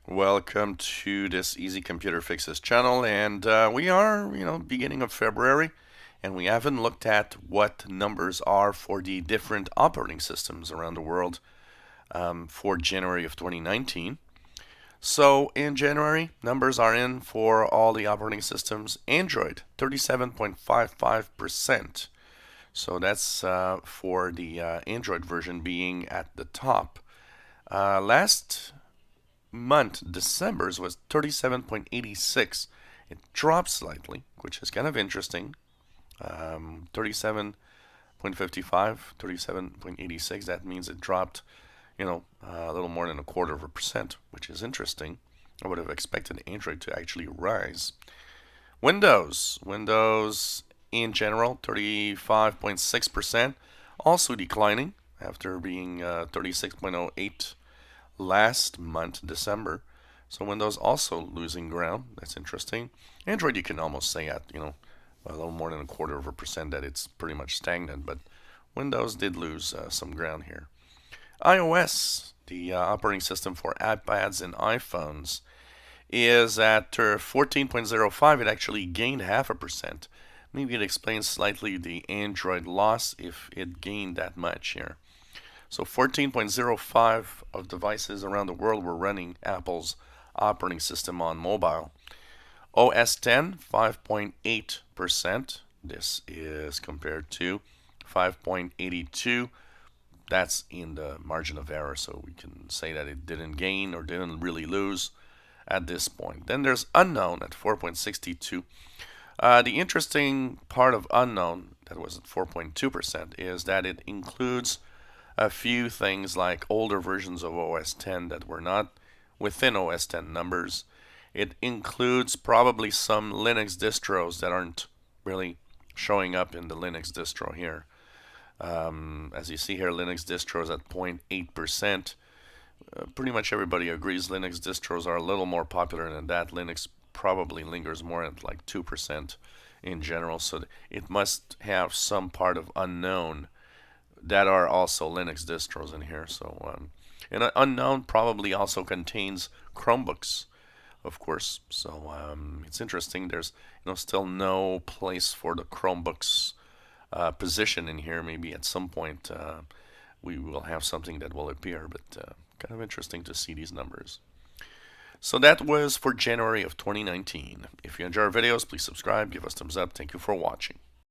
Welcome to this Easy Computer Fixes channel, and we are, beginning of February, and we haven't looked at what numbers are for the different operating systems around the world for January of 2019. So in January, numbers are in for all the operating systems. Android, 37.55%. So that's for the Android version being at the top. Last month, December's was 37.86. It dropped slightly, which is kind of interesting. 37.55, 37.86. That means it dropped, a little more than 1/4%, which is interesting. I would have expected Android to actually rise. Windows in general, 35.6%, also declining after being 36.08 last month, December. So Windows also losing ground. That's interesting. Android, you can almost say at, a little more than 1/4% that it's pretty much stagnant, but Windows did lose some ground here. iOS, the operating system for iPads and iPhones, is at 14.05. It actually gained 0.5%. Maybe it explains slightly the Android loss if it gained that much here. So 14.05 of devices around the world were running Apple's operating system on mobile. OS X, 5.8%. This is compared to 5.82. That's in the margin of error, so we can say that it didn't gain or didn't really lose at this point. Then there's unknown at 4.62. The interesting part of unknown, that was at 4.2%, is that it includes a few things like older versions of OS X that were not within OS X numbers. It includes probably some Linux distros that aren't really showing up in the Linux distro here. As you see here, Linux distros at 0.8%. Pretty much everybody agrees Linux distros are a little more popular than that. Linux probably lingers more at like 2% in general, so it must have some part of unknown that are also Linux distros in here. So, and unknown probably also contains Chromebooks, of course. So it's interesting. There's still no place for the Chromebooks position in here. Maybe at some point we will have something that will appear, but kind of interesting to see these numbers. So that was for January of 2019. If you enjoy our videos, please subscribe, give us thumbs up. Thank you for watching.